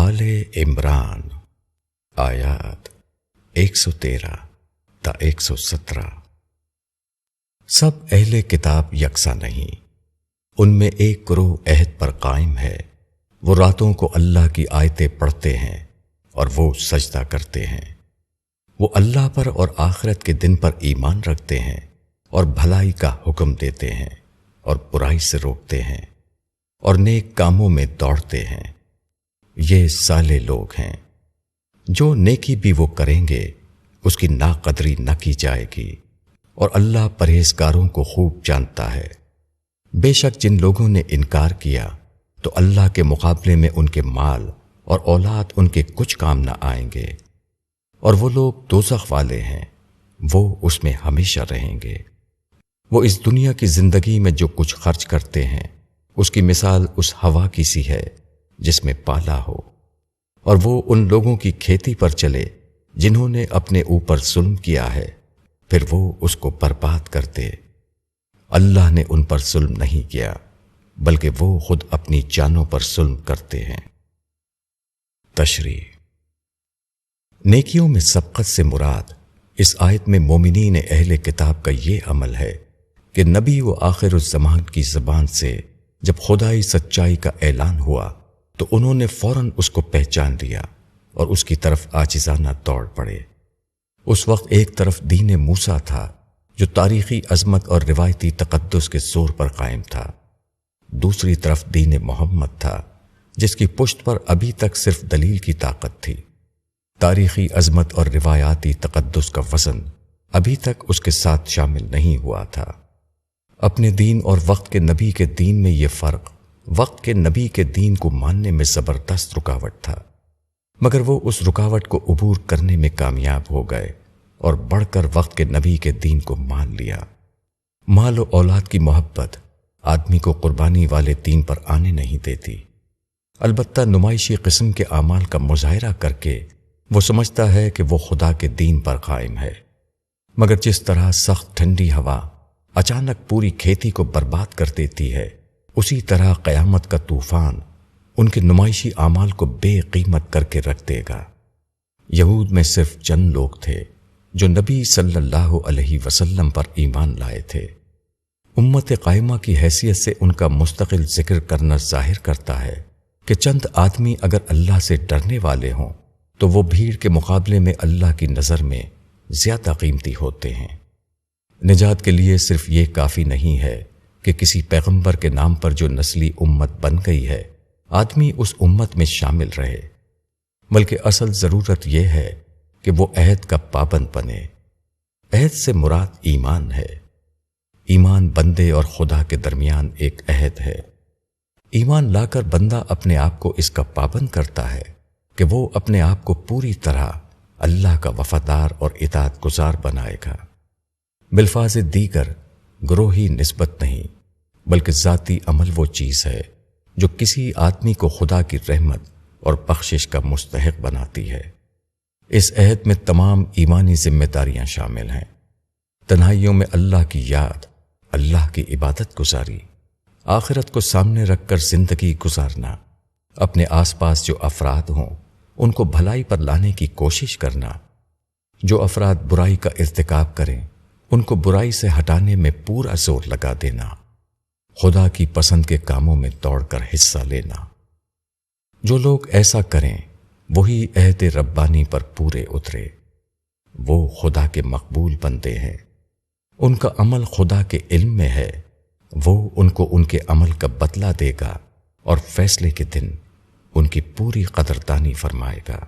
آل عمران آیات 113 تا 117۔ سب اہل کتاب یکساں نہیں، ان میں ایک گروہ عہد پر قائم ہے، وہ راتوں کو اللہ کی آیتیں پڑھتے ہیں اور وہ سجدہ کرتے ہیں، وہ اللہ پر اور آخرت کے دن پر ایمان رکھتے ہیں اور بھلائی کا حکم دیتے ہیں اور برائی سے روکتے ہیں اور نیک کاموں میں دوڑتے ہیں۔ یہ صالح لوگ ہیں۔ جو نیکی بھی وہ کریں گے اس کی ناقدری نہ کی جائے گی، اور اللہ پرہیزگاروں کو خوب جانتا ہے۔ بے شک جن لوگوں نے انکار کیا تو اللہ کے مقابلے میں ان کے مال اور اولاد ان کے کچھ کام نہ آئیں گے، اور وہ لوگ دوزخ والے ہیں، وہ اس میں ہمیشہ رہیں گے۔ وہ اس دنیا کی زندگی میں جو کچھ خرچ کرتے ہیں اس کی مثال اس ہوا کی سی ہے جس میں پالا ہو، اور وہ ان لوگوں کی کھیتی پر چلے جنہوں نے اپنے اوپر ظلم کیا ہے، پھر وہ اس کو برباد کر دے۔ اللہ نے ان پر ظلم نہیں کیا بلکہ وہ خود اپنی جانوں پر ظلم کرتے ہیں۔ تشریح: نیکیوں میں سبقت سے مراد اس آیت میں مومنین اہل کتاب کا یہ عمل ہے کہ نبی و آخر الزمان کی زبان سے جب خدائی سچائی کا اعلان ہوا تو انہوں نے فوراً اس کو پہچان لیا اور اس کی طرف عاجزانہ دوڑ پڑے۔ اس وقت ایک طرف دین موسیٰ تھا جو تاریخی عظمت اور روایتی تقدس کے زور پر قائم تھا، دوسری طرف دین محمد تھا جس کی پشت پر ابھی تک صرف دلیل کی طاقت تھی۔ تاریخی عظمت اور روایاتی تقدس کا وزن ابھی تک اس کے ساتھ شامل نہیں ہوا تھا۔ اپنے دین اور وقت کے نبی کے دین میں یہ فرق وقت کے نبی کے دین کو ماننے میں زبردست رکاوٹ تھا، مگر وہ اس رکاوٹ کو عبور کرنے میں کامیاب ہو گئے اور بڑھ کر وقت کے نبی کے دین کو مان لیا۔ مال و اولاد کی محبت آدمی کو قربانی والے دین پر آنے نہیں دیتی، البتہ نمائشی قسم کے اعمال کا مظاہرہ کر کے وہ سمجھتا ہے کہ وہ خدا کے دین پر قائم ہے۔ مگر جس طرح سخت ٹھنڈی ہوا اچانک پوری کھیتی کو برباد کر دیتی ہے، اسی طرح قیامت کا طوفان ان کے نمائشی اعمال کو بے قیمت کر کے رکھ دے گا۔ یہود میں صرف چند لوگ تھے جو نبی صلی اللہ علیہ وسلم پر ایمان لائے تھے۔ امت قائمہ کی حیثیت سے ان کا مستقل ذکر کرنا ظاہر کرتا ہے کہ چند آدمی اگر اللہ سے ڈرنے والے ہوں تو وہ بھیڑ کے مقابلے میں اللہ کی نظر میں زیادہ قیمتی ہوتے ہیں۔ نجات کے لیے صرف یہ کافی نہیں ہے کہ کسی پیغمبر کے نام پر جو نسلی امت بن گئی ہے آدمی اس امت میں شامل رہے، بلکہ اصل ضرورت یہ ہے کہ وہ عہد کا پابند بنے۔ عہد سے مراد ایمان ہے۔ ایمان بندے اور خدا کے درمیان ایک عہد ہے۔ ایمان لا کر بندہ اپنے آپ کو اس کا پابند کرتا ہے کہ وہ اپنے آپ کو پوری طرح اللہ کا وفادار اور اطاعت گزار بنائے گا۔ بالفاظ دیگر گروہی نسبت نہیں بلکہ ذاتی عمل وہ چیز ہے جو کسی آدمی کو خدا کی رحمت اور بخشش کا مستحق بناتی ہے۔ اس عہد میں تمام ایمانی ذمہ داریاں شامل ہیں۔ تنہائیوں میں اللہ کی یاد، اللہ کی عبادت گزاری، آخرت کو سامنے رکھ کر زندگی گزارنا، اپنے آس پاس جو افراد ہوں ان کو بھلائی پر لانے کی کوشش کرنا، جو افراد برائی کا ارتکاب کریں ان کو برائی سے ہٹانے میں پورا زور لگا دینا، خدا کی پسند کے کاموں میں دوڑ کر حصہ لینا۔ جو لوگ ایسا کریں وہی عہد ربانی پر پورے اترے، وہ خدا کے مقبول بندے ہیں۔ ان کا عمل خدا کے علم میں ہے، وہ ان کو ان کے عمل کا بدلہ دے گا اور فیصلے کے دن ان کی پوری قدردانی فرمائے گا۔